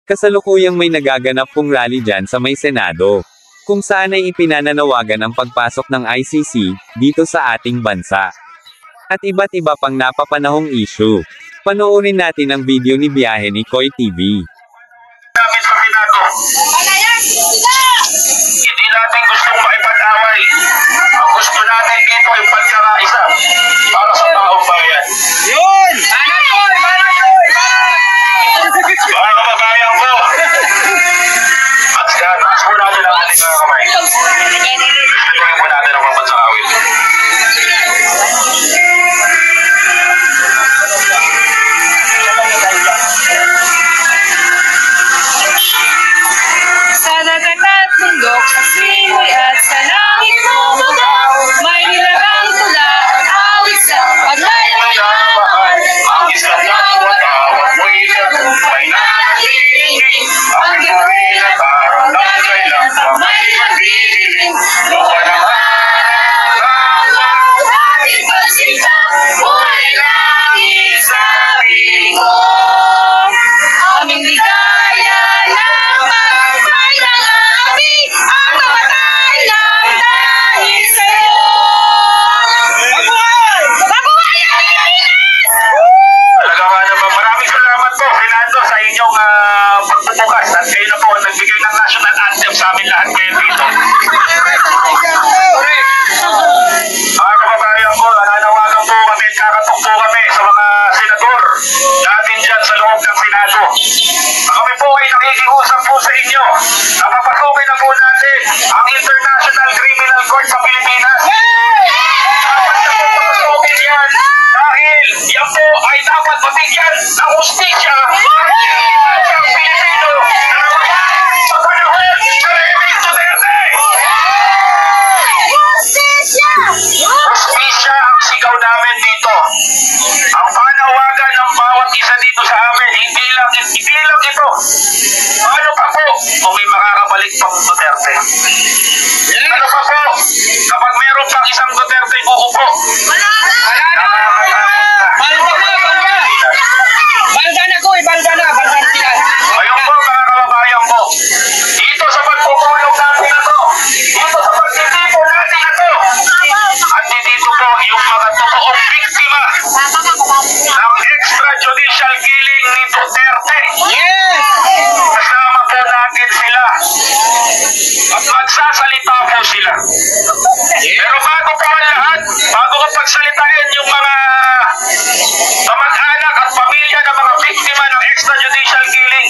Kasalukuyang may nagaganap pong rally dyan sa may Senado, kung saan ay ipinananawagan ang pagpasok ng ICC dito sa ating bansa. At iba't iba pang napapanahong issue. Panoorin natin ang video ni Biyahe ni Koy TV. Hindi natin gustong makipag-away. Ang gusto natin dito ay pagkakaisa para sa taong bayan. Yun! Mga kababayan ko, at taas po natin ang ating mga kamay. Ituloy po natin ang pambansang awit. Sa dagat at bundok, sa simoy at sa langit bumugaw, may nilagang tula at awit sa paglayang mahal. Ang isang nawatawat mo'y tagumpay na natitingin. Ang gawin na parang nagkailang pa may nagbibiling. Lupa ng araw, ating pagsinta, buhay langit sa pingo. Aming ligaya ng pagpay ng api, ang mamatay ng dahil sa'yo. Mabuhay! Mabuhay ang Pilipinas! Talaga nga naman, maraming salamat po, Fernando, sa inyong pagbubukas at kayo na po ang nagbigay ng national anthem sa amin lahat kayo dito. Mga kababayan ko, nananawagan po kami at kakatok po kami sa mga senador natin dyan sa loob ng Senado. Kami po ay nakikiusap po sa inyo na papasukin na po natin ang International Criminal Court sa Pilipinas. Dapat na po papasukin yan dahil yan po ay dapat mabigyan ng hustisya ang Pilipino sa panahon ni President Duterte. Justisya! Hustisya ang sigaw namin dito. Ang panawagan ng bawat isa dito sa amin, hindi lang ito. Ano pa po kung may makakabalik pang Duterte? Ano pa po kapag meron pang isang Duterte uupo? Balda na ko, balda na sila. Ayun po mga kababayan po, dito sa pagpupulong natin na to, dito sa pagtitipon natin na to, at dito po yung mga totoong biktima ng extrajudicial killing ni Duterte. Yes! Kasama po natin sila at magsasalita po sila. Pero bago po ang lahat, bago ko pagsalitain yung mga kamag-anak at pamilya ng mga biktima ng extrajudicial killing,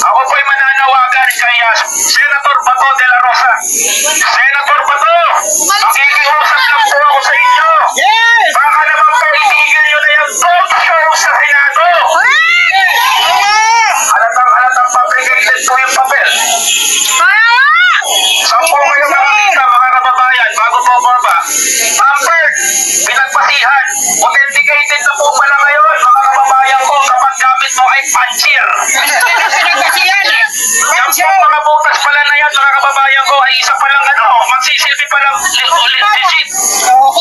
ako po'y mananawagan kay Senator Bato de la Rosa. Senator Bato, makikiusap lang po ako sa inyo. Yes! Baka naman po itigil nyo na yung talk show sa Senado. Halatang fabricated po yung papel. Saan po kayo makakita mga kababayan bago po baba? Tampered, pinagpasihan, authenticated na po pala ngayon mga kababayan ko kapag gamit mo ay puncher. Pinagkasiyan eh! Yan po mga butas pala na yan mga kababayan ko ay isa palang magsisilbi palang legit.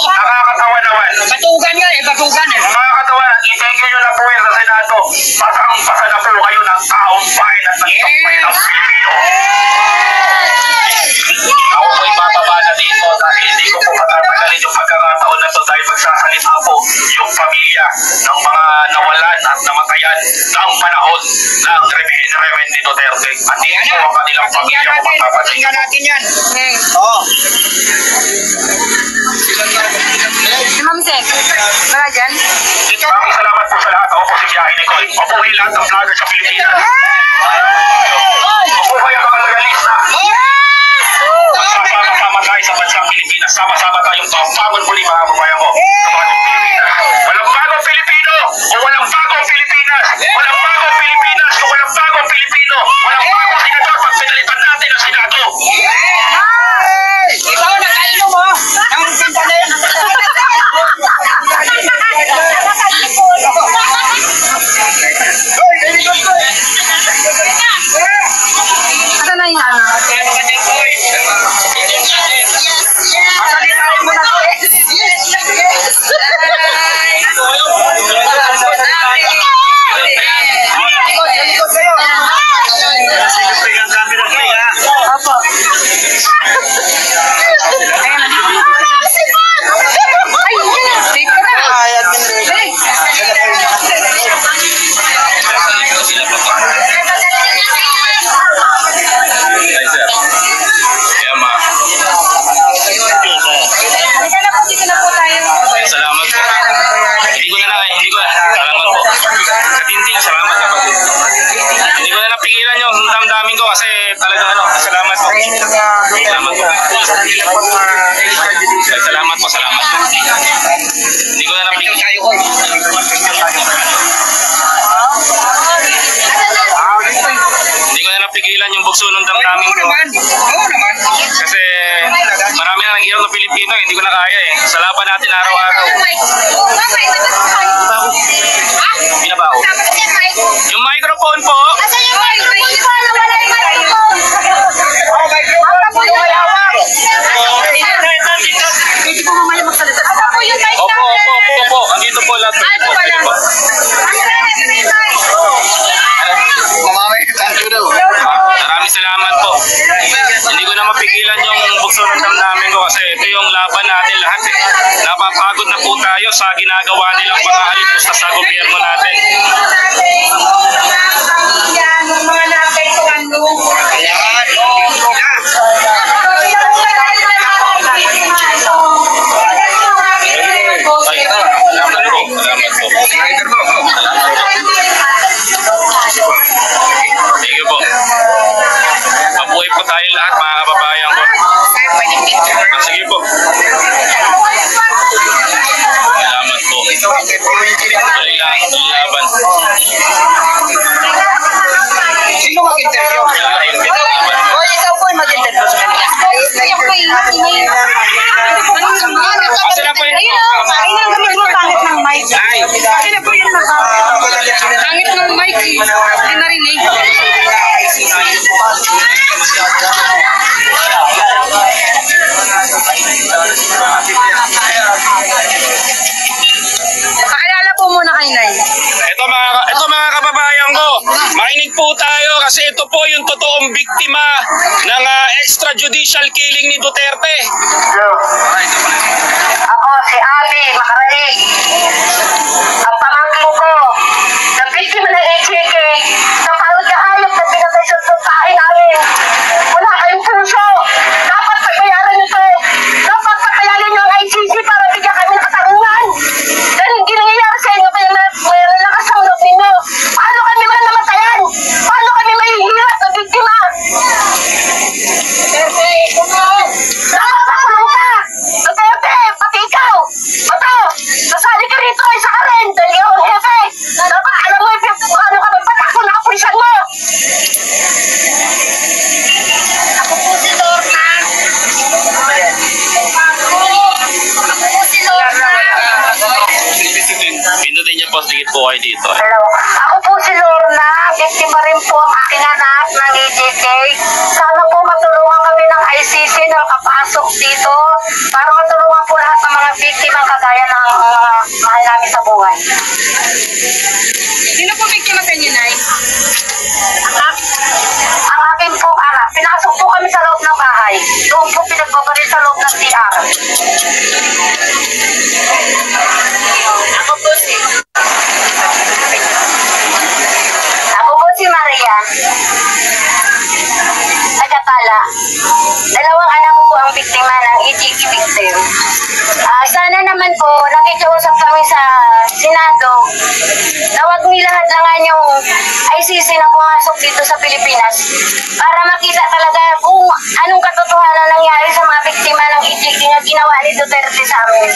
Nakakatawa naman. Batugan nga eh, batugan eh. Nakakatawa, itigil nyo na po yan sa Senado. Pasang-pasa na po kayo ng taong bayan at ng tampay ng Pilipino. Ako po'y bababa na dito dahil hindi ko po patatagalin yung pagkakataon na to dahil magsasalita po yung pamilya ng mga nawalan at namatayan ng panahon ng Reverend Duterte. At hindi po ang kanilang pamilya kung magpapasin. Tingnan natin yan. Oo. Si Ma'am Sen, wala dyan? Maraming salamat po sa lahat. Ako po si Biyahe ni Koy. Mabuhay lahat ng vlogger sa Pilipinas. Mabuhay ang mga legalista. Magsama-sama tayo sa bansang Pilipinas. Sama-sama tayong pampangon muli mga kababayan ko. Walang bagong Pilipino o walang bagong Pilipinas. Walang bagong Pilipinas o walang bagong Pilipino. Walang bagong senador pag pinalitan natin ang Senado. Ikaw, nakainom mo. Ang pinta na yan. Ito na yan. Masalitain mo na to. mapigilan yung damdamin ko kasi talagang ano, salamat po. Salamat po. Salamat po, salamat po. Hindi ko na napigilan. Hindi ko na napigilan yung bugso ng damdamin ko. Kasi marami na naghihirap na Pilipino, hindi ko na kaya eh. Sa laban natin araw-araw. Binabaho. Yung microphone po. Opo. Andito po lahat. Maraming salamat po. Hindi ko na mapigilan yung bugso ng damdamin ko kasi ito yung laban natin lahat eh. Napapagod na po tayo sa ginagawa nilang mga halipusta sa gobyerno natin. Sige po. Mabuhay po tayo lahat mga kababayan ko. Sige po. Salamat po. Tuloy lang ang laban. Sino mag-interview? O, ikaw po yung mag-interview sa kanila. Asa na po yun? Ayun ang gamit mo, pangit ng mic. Akin na po yun, pangit ng mic. Hindi narinig. Pakilala po muna kay Nay. Ito mga kababayan ko, makinig po tayo kasi ito po yung totoong biktima ng extrajudicial killing ni Duterte. Ako si Abi Makaraig. Ang pamangkin ko, na biktima ng HK, sa palagahayop na pinatay sa bahay namin. Wala kayong puso. Dapat pagbayaran ito. Dapat pagbayaran nyo ang ICC para bigyan kami ng katarungan. Dahil hindi nangyayari sa inyo kaya may lakas ang loob ninyo. Paano kami man namatayan? Paano kami mahihirap na biktima? Nakapakulong ka! Duterte, pati ikaw! Bato, nasali ka rito isa ka rin dahil ikaw ang hefe! Dapat alam mo ano ka magpatak kung nakapulisan mo! Ako po si Lorna. Ako po si Lorna. Pindutin niyo po, sigit po kayo dito. Hello. Ako po si Lorna. Biktima rin po ang aking anak ng EJK. Sana po matulungan kami ng ICC na kapasok dito para matulungan po lahat ng mga biktima kagaya ng mahal namin sa buhay. Sino po biktima sa inyo, Nay? Ang aking po anak, pinasok po kami sa loob ng bahay. Doon po pinagbabaril sa loob ng CR. Ako po si Maria. Tagatala. Dalawang anak ko po ang biktima ng EJK victim. Sana naman po, nakikiusap kami sa Senado na wag nilahat-langan yung ICC na pumasok dito sa Pilipinas para makita talaga kung anong katotohanan nangyari sa mga biktima ng EJK na ginawa ni Duterte sa amin.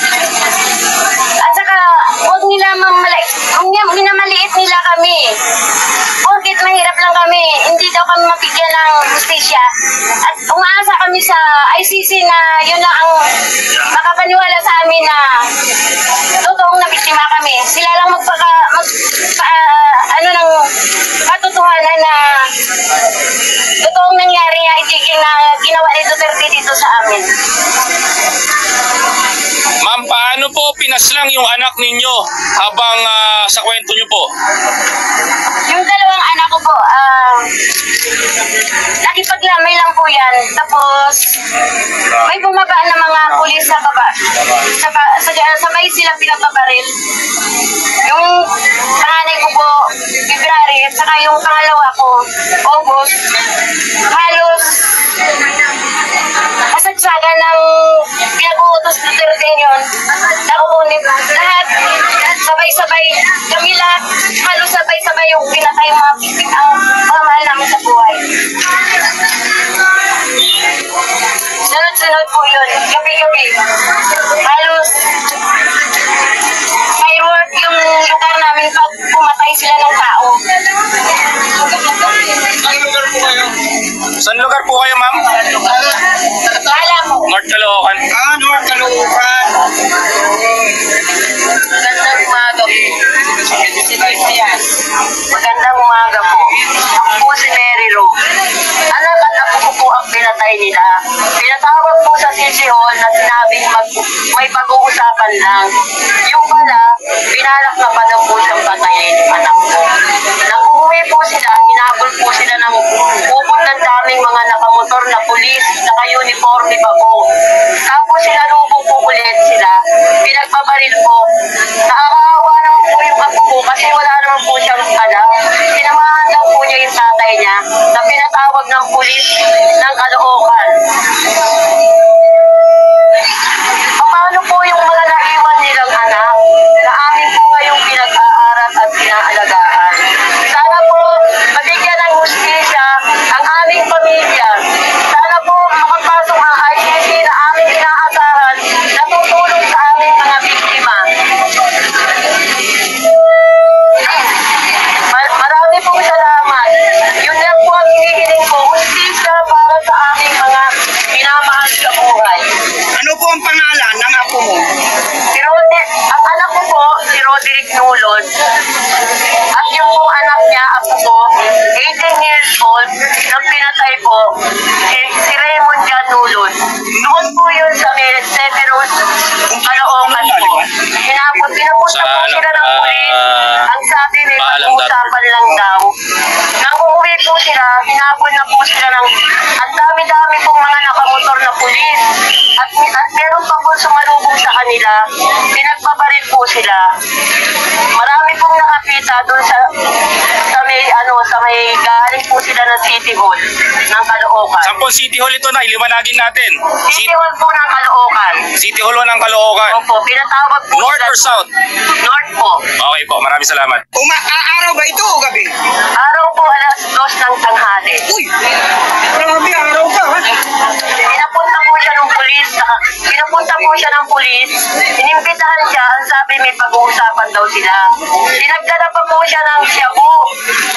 At saka, huwag nila minamaliit nila kami. Porkit mahirap lang kami, hindi daw kami mabigyan ng justisya. At umaasa kami sa ICC na yun lang ang makapaniwala sa amin na totoong nabiktima kami. Sila lang ng katotohanan na totoong nangyari nga na ginawa ni Duterte dito sa amin. Ma'am, paano po pinaslang yung anak ninyo habang sa kwento nyo po? Yung dalawang anak ko po, nakipaglamay lang po yan. Tapos, may bumaba na mga pulis sa baba. Sabay sila pinapabaril. Yung panganay ko po, February, at saka yung pangalawa ko, August, halos kasagsagan ng pinag-uutos Duterte yun. Nakukunin lahat, sabay-sabay, kami lahat halos sabay-sabay yung pinatay mga biktima ang mga mahal namin sa buhay. Sunod-sunod po yun, gabi-gabi. Halos firework yung lugar namin pag pumatay sila ng tao. Saan lugar po kayo, ma'am? Alam mo, North Caloocan. North Caloocan. magandang umaga po. Magandang umaga po. Ako po si Mary Rowe. Anak at ako po ang pinatay nila. Pinatawag po sa City Hall na sinabing may pag-uusapan lang. Yung pala, pinalak na pa daw po siyang patayin yung anak ko. Nang umuwi po sila, hinabol po sila ng upot ng daming mga nakamotor na pulis, naka-uniforme pa po. Tapos sinalubong po ulit sila. Pinagpabaril po. Nakakaawa naman po yung apo ko kasi wala naman po siyang alam. Sinamahan daw po niya yung tatay niya na pinatawag ng pulis ng Caloocan. Paano po yung mga naiwan nilang anak na amin po ngayong pinag-aaral at pinaalagaan? Sana po mabigyan ng hustisya ang aming pamilya. Sana po makapasok ang ICC na aming inaasahan na tutulong sa aming mga biktima. Marami pong salamat. Yun lang po ang hinihiling ko, hustisya para sa aming mga minamahal sa buhay. Ano po ang pangalan ng apo mo? Ang anak ko po, si Roderick Nulon. At yung pong anak niya, apo ko, 18 years old, nang pinatay po, si Raymond Jan Nulon. Noon po yun sa Severus, Caloocan po. Pinapunta po sila ng pulis. Ang sabi may pag-uusapan lang daw. Nang umuwi po sila, hinabol na po sila ng ang dami-dami pong mga nakamotor na pulis. At meron pa po sumalubong sa kanila, pinagpabaril po sila. Marami pong nakakita doon sa may galing po sila ng City Hall ng Caloocan. Saan po City Hall ito na? Iliwanagin natin. City Hall po ng Caloocan. City Hall ng Caloocan. Opo, pinatawag po North sila. or South? North po. Okay po, maraming salamat. Araw ba ito o gabi? Araw po alas 2 ng tanghali. Uy, grabe araw ka ha? Pinapunta po siya ng pulis. Inimbitahan siya. Ang sabi may pag-uusapan daw sila. Dinagdala pa po siya ng shabu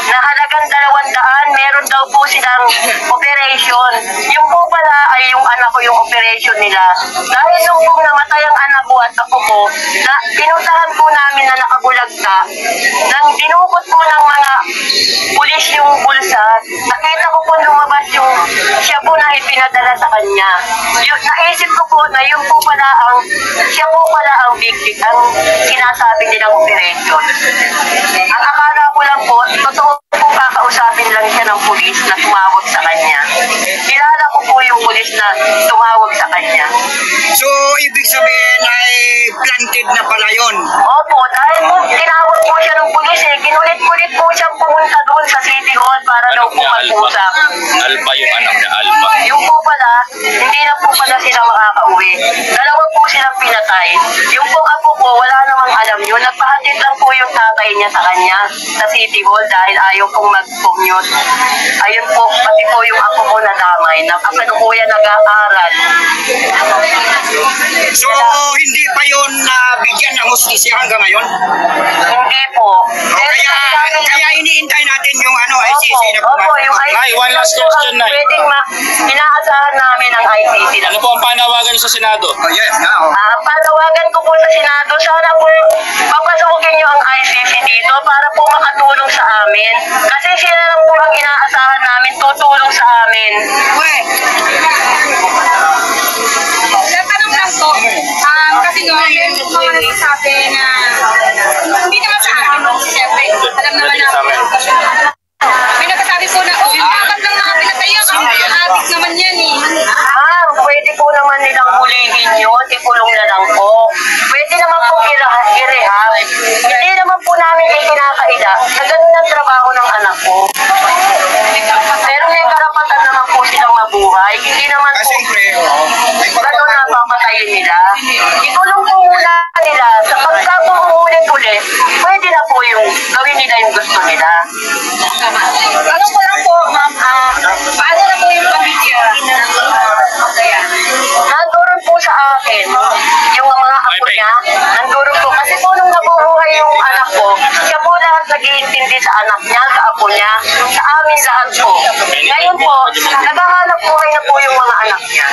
na halagang 200. Meron daw po silang operation. Yung po pala ay yung anak ko yung operation nila. Dahil nung pong namatay ang anak ko at ako ko, na pinuntahan po namin na nakabulagta, nang dinukot po ng mga pulis yung bulsa, nakita ko po lumabas yung shabu na ipinadala sa kanya. Naisip ko po na yun po pala ang siya po pala ang victim, ang sinasabi nilang operation. Ang akala ko lang po, totoo po kakausapin lang siya ng pulis na tumawag sa kanya. Kilala ko po yung pulis na tumawag sa kanya. So, ibig sabihin ay planted na pala yun. Opo, dahil po tinawag po siya ng pulis kinulit-kulit po siyang pumunta doon sa City Hall para daw po mag-usap. Alpha yung anak niya, Alpha. Yung po pala, hindi na po pala sila makakauwi. Dalawa po silang pinatay. Yung po apo ko, wala namang alam yun. Nagpahatid lang po yung tatay niya sa kanya sa City Hall dahil ayaw pong mag-commute. Ayun po, pati po yung apo ko nadamay. Kasalukuyan nag-aaral. So, hindi pa yun bigyan ng hustisya hanggang ngayon? Hindi po. Kaya iniintay natin yung ICC na Opo, yung ICC. Nay, one last question, Nay. Pwedeng inaasahan namin ang ICC. Ano po ang panawagan sa Senado? Oh, yes, now. Panawagan ko po sa Senado, sana po papasukin nyo ang ICC dito para po makatulong sa amin. Kasi sila lang po ang inaasahan namin, tutulong sa amin. Tanong lang po, kasi meron po mga nagsasabi na hindi naman sa akin, siyempre, alam naman na may nagsasabi po na, bakit lang mga pinatayak, adik naman yan eh. Pwede po naman nilang hulihin yun, ikulong na lang po. Pwede naman po i-rehab. Hindi naman po namin ikinakaila na ganun ang trabaho ng anak ko. Pero may karapatan naman po silang mabuhay. Hindi naman po Siyempre, ganun na papatay buhayin nila. Ikulong po muna nila sa pagkabuulit-ulit, pwede na po yung gawin nila yung gusto nila. Ano ko lang po, ma'am, paano na po yung pamilya ng Magaya? Nandoon po sa akin, yung mga apo niya, nandoon po. Kasi po nung nabubuhay yung anak ko, siya po lahat nag-iintindi sa anak niya, sa apo niya, sa amin lahat po. Ngayon po, naghahanap buhay na po yung mga anak niya.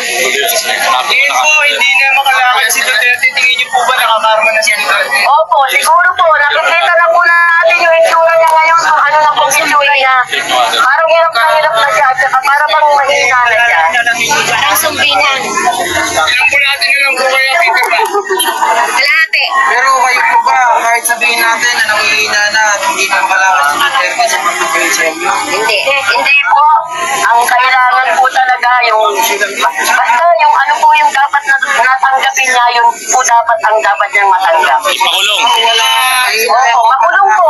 Tingin po, hindi na makalakad si Duterte. Tingin niyo po ba nakakarma na si Duterte? Opo, siguro po, nakikita na po natin yung itsura niya ngayon, kung ano na po yung itsura niya. Parang hirap na siya, at saka para bang mahina na siya. Parang sumbinan. Ilang po natin na lang po kayo titirma. Kalahati. Pero kayo po ba, kahit sabihin natin na nangihina na at hindi na makalakad si Duterte sa pagbibigay sa inyo? Hindi po. Ang kailangan po talaga yung, basta yung ano po yung dapat natanggapin niya, yung po dapat ang dapat niyang matanggap. Ipakulong. Wala. Oo, makulong po.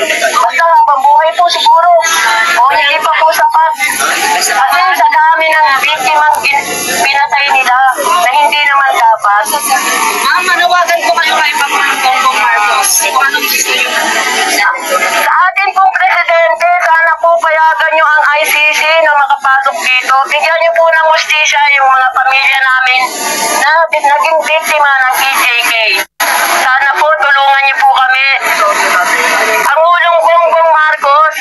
Basta habang buhay po siguro. O hindi pa po sapat. Kasi sa dami ng biktimang pinatay nila na hindi naman dapat. Ma'am, manawagan po kayo kay Bongbong Marcos. Kung anong gusto niyo. Sa atin pong presidente, sana po payagan nyo ang ICC na makapasok dito. Bigyan nyo po ng hustisya yung mga pamilya namin na naging biktima ng EJK. Sana po tulungan nyo po kami. Pangulong Bongbong Marcos,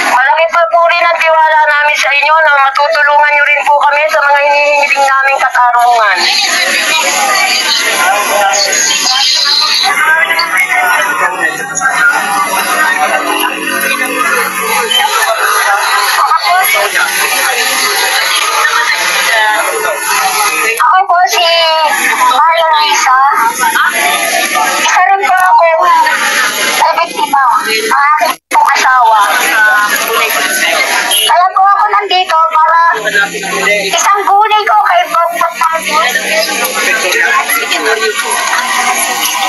malaki pa po rin ang tiwala namin sa inyo na matutulungan nyo rin po kami sa mga hinihiling naming katarungan. Ako po si Marla Risa. Isa rin po ako na biktima. Ang aking pong asawa. Kaya po ako nandito para isang gulay ko kay Bongbong Marcos.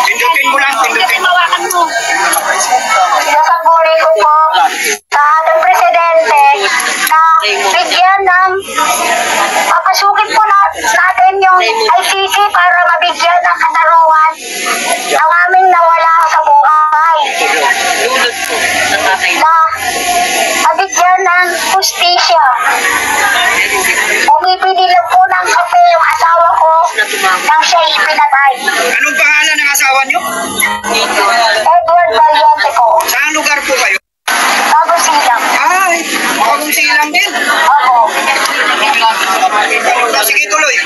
Pindutin mo lang, pindutin mo. Isang gulay ko po sa ating presidente na bigyan ng papasukin po natin yung ICC para mabigyan ng katarungan ang aming nawala sa buhay. Na mabigyan ng hustisya. Bumibili lang po ng kape yung asawa ko nang siya ipinatay. Anong pangalan ng asawa niyo? Edward Valiente po. Saan lugar po kayo? Bago silang. Ay, bagong silang din. Ako. Sige, tuloy.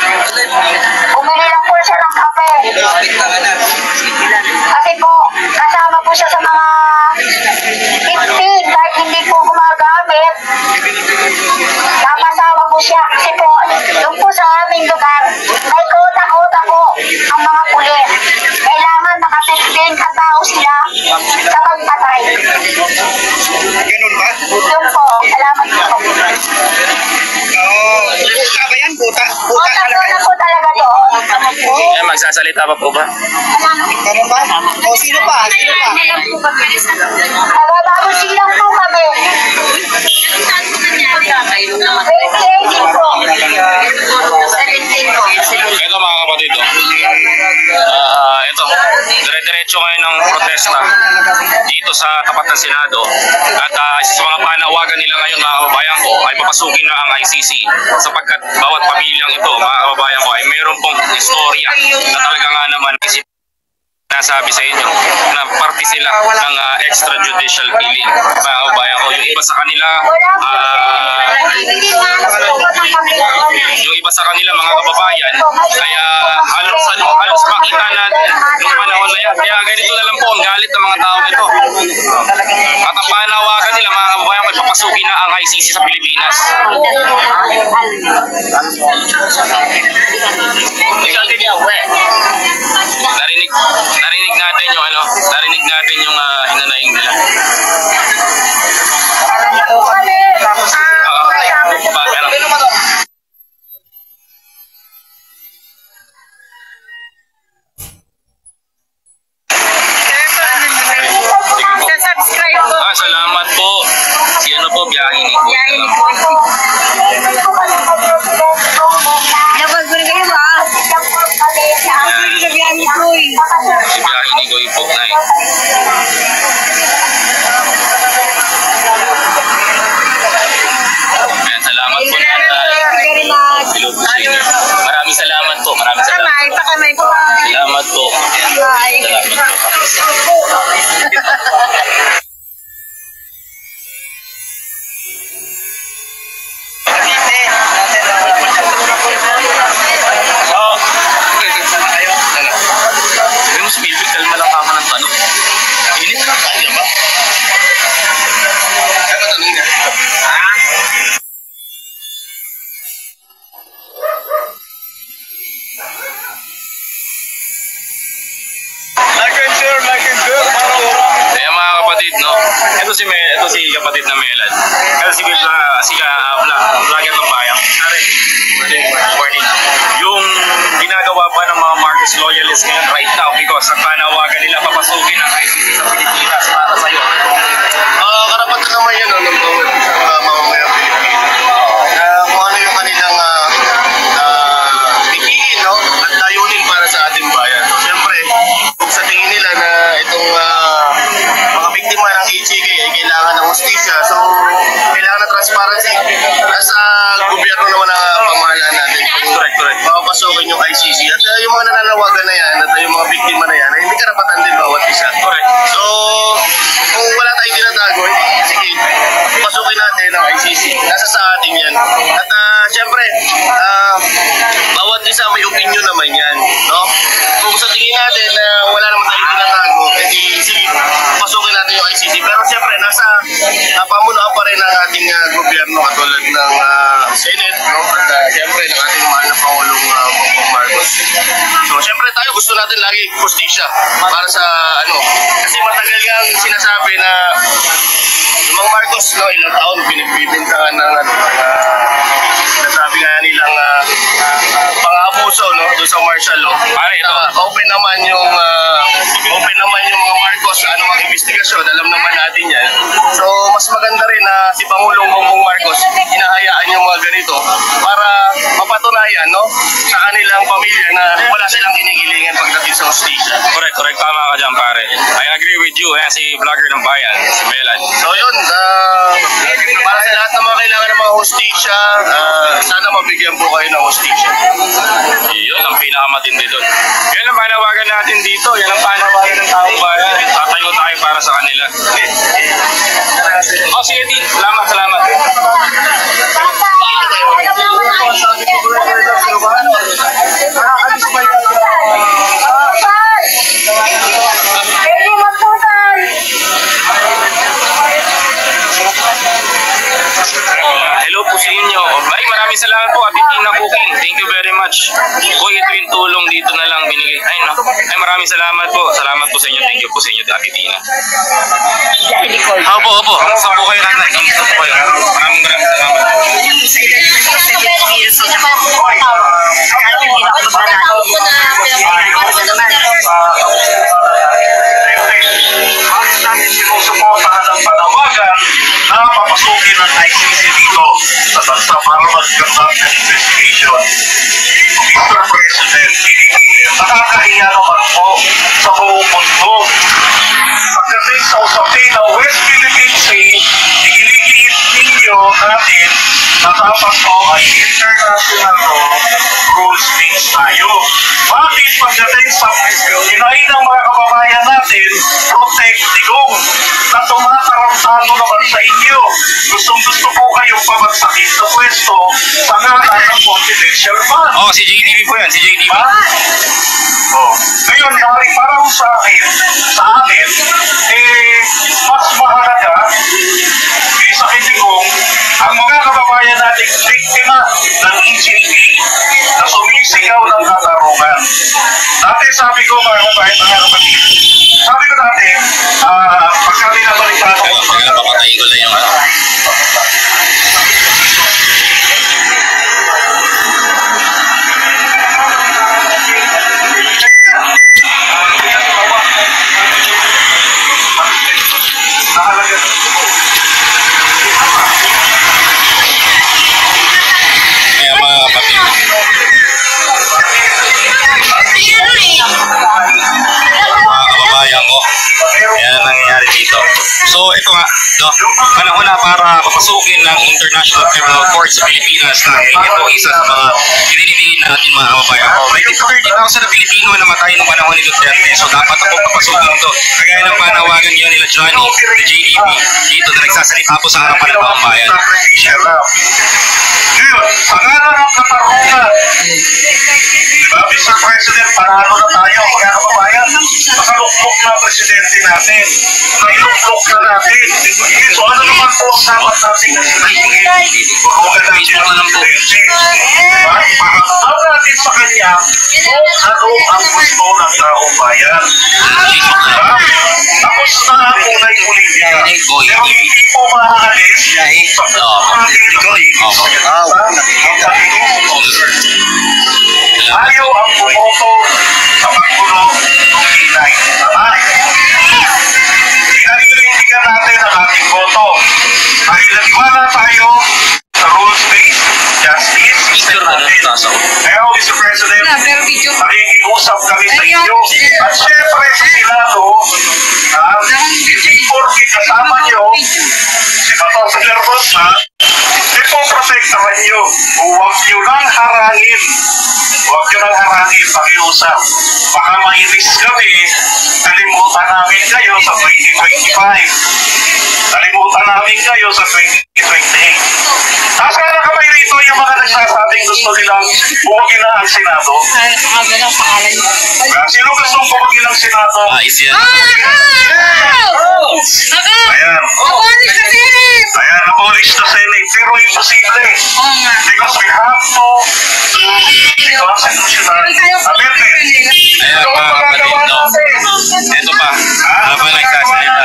Bumili lang po siya ng kape. Kasi po, kasama po siya sa mga 15 kahit hindi po gumagamit. Napasama po siya. Kasi po, doon po sa aming lugar, may kota-kota po ang mga pulis. Kailangan naka-15 katao sila sa pagpatay. Ganun ba? Yun po, salamat po. Oo. Buta ba yan? Buta? Buta Kota talaga? po talaga doon. Eh, magsasalita pa po ba? Ganun ba? O sino pa? Sino pa? Nagabago silang po kami. 2018 po. Ito mga kapatid, ito, dire-diretso ngayon ng protesta dito sa tapat ng Senado at sa mga panawagan nila ngayon mga kababayan ko ay papasukin na ang ICC sapagkat bawat pamilyang ito mga kababayan ko ay mayroon pong istorya na talaga nga naman nasabi sa inyo na parte sila ng extrajudicial killing mga kababayan ko. Yung iba sa kanila mga kababayan kaya halos makita natin yung panahon na yan. Kaya ganito na lang po ang galit ng mga tao nito. At ang panawagan nila mga kababayan ko ay papasukin na ang ICC sa Pilipinas. Narinig natin yung hinanaing nila. Subscribe po. Salamat po. Si ano po, biyahe ni Nabag ko rin kayo. Si biyahe ni Goy po, Nay. Ayan, salamat po, Nay. Hello po sa inyo. Maraming salamat po. Maraming salamat. Salamat po. Ayan, salamat po. Sabi mo si Bilbil, kalma lang kama ng tanong. Init na kaya ba? Kaya matanong niya. Kaya mga kapatid, no? Ito si kapatid na Melad. Ito si vlogger ng bayan. Morning. Yung ginagawa pa ng mga Marcos loyalists ngayon right now because ang panawagan nila papasukin ang ICC sa Pilipinas para sa'yo. Karapatan naman yan ng mga mamamayang Pilipino. Kung ano yung kanilang bigin, no? At layunin para sa ating bayan. So, siyempre, kung sa tingin nila na itong mga biktima ng HJK ay kailangan ng hustisya, so kailangan ng transparency. Nasa gobyerno naman ang pamahalaan natin. Correct. Papapasukin yung ICC. At yung mga nananawagan na yan, at yung mga biktima na yan, ay hindi karapatan din bawat isa. Correct. So, kung wala tayong tinatago, sige, pasukin natin ang ICC. Nasa sa atin yan. At syempre, bawat isa may opinion naman yan. No? Kung sa tingin natin na wala naman tayong tinatago, hindi, sige, pasukin natin yung ICC. Pero syempre, nasa pamunuan pa rin ang ating gobyerno katulad ng Senate, no? At syempre, ng ating mahal na Pangulong Bongbong Marcos. So, syempre tayo gusto natin lagi justisya para sa kasi matagal nga sinasabi na yung mga Marcos, no, ilang taon pinagbibintangan ng sinasabi nga nilang pang-abuso, no, doon sa martial law. Pare, ito. Open naman yung mga Marcos sa anumang investigasyon, alam naman natin yan. So, mas maganda rin na si Pangulong Bongbong Marcos hinahayaan yung mga ganito para mapatunayan, no, sa kanilang pamilya na wala silang kinikilingan pagdating sa hustisya. Correct. Tama ka dyan, pare. I agree with you. Ayan, si vlogger ng bayan, si Melad. So yun, para sa lahat ng mga kailangan ng mga hustisya, sana mabigyan po kayo ng hustisya. Yun ang pinakamatindi doon. Yan ang panawagan natin dito. Yan ang panawagan ng taong bayan. Tatayo tayo para sa kanila. Oh, sige, Di. Salamat. Hello po sa inyo. Ay, maraming salamat po, Ate Tina Cooking. Thank you very much. Boy, ito yung tulong dito na lang binigay. Ay, no. Ay, maraming salamat po. Salamat po sa inyo. Thank you po sa inyo, Ate Tina. Opo. Kamusta po kayo, nanay? Kamusta po kayo? Maraming salamat. Natin sinusuportahan ang panawagan na papasukin ng ICC dito sa bansa para mag-conduct ng investigation. Mr. President, nakakahiya naman po sa buong mundo. Pagdating sa usapin ng West Philippine Sea, igiligiit ninyo natin na dapat po ay international rules-based tayo. Bakit pagdating sa hinahin ng mga kababayan natin, protect digong na tumatarantado naman sa inyo. Gustong-gusto po kayong pabagsakin sa pwesto sa ngalan ng confidential fund. Oh, si JTV po yan. Si JTV. Ngayon, dahil parang sa amin, mas mahalaga sa kitigong ang mga kababayan nating biktima ng EJK na sumisigaw ng katarungan. Dati sabi ko, mga kapatid, pagka binabalitaan ko, Papatayin ko lang yung Kaya mga kapatid. So ito nga, no, panahon na para papasukin ng International Criminal Court sa Pilipinas dahil ito isa sa mga piniliin natin mga kababayan ko. May 30,000 na Pilipino na namatay noong panahon ni Duterte, so dapat ako papasukin ito. Kagaya ng panawagan niyo nila Johnny, the JDP, dito na nagsasalita po sa harapan ng taong bayan. Ngayon, sa ngala ng katarungan, diba, Mr. President, panalo na tayo, mga kababayan. Makalukmok na ang presidente natin. Nailukmok na natin. So ano naman po ang dapat natin na sinigil? Huwag natin ang presidente. Diba? Ipakataw natin sa kanya kung ano ang gusto ng taong bayan. Diba? Tapos na ang unay politika. Pero hindi po maaalis sa ayaw ang bumoto sa pagpuno ng Pinay. Pinaninindigan natin ang ating boto. Dahil naniwala tayo sa rules-based justice system natin. Kaya, Mr. President, nakikiusap kami sa inyo. At syempre sa Senado, hindi porke kasama nyo si Bato Rosa, ito protektahan nyo. Huwag nyo lang harangin. Huwag nyo lang harangin, pakiusap. Baka mainis kami, kalimutan namin kayo sa 2025. Kalimutan namin kayo sa 2028. Taas ka na kamay rito yung mga nagsasabing gusto nilang bumagin na ang Senado. Sino gustong bumagin ang Senado? Isyan. Ayan. Ayan, abolish the Senate. Pero imposible. Because we have to the constitutional amendment. Ayan mga kapatid, no? Ito pa, habang nagsasalita,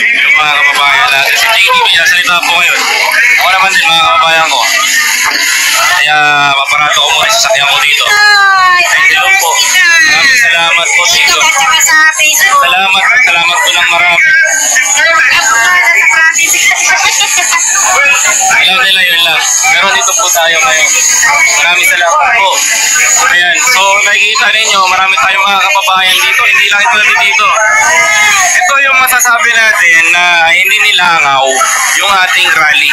yung mga kababayan natin, si JD, nagsasalita po ngayon. Ako naman din mga kababayan ko. Kaya maparato ko muna sa sasakyan ko dito. Hello po. Maraming salamat po dito. Salamat po ng marami. Alam nila yun lang. Pero dito po tayo ngayon. Maraming salamat po. Ayan. So nakikita ninyo, marami tayong mga kababayan dito. Hindi lang ito dito. Ito yung masasabi natin na hindi nilangaw yung ating rally.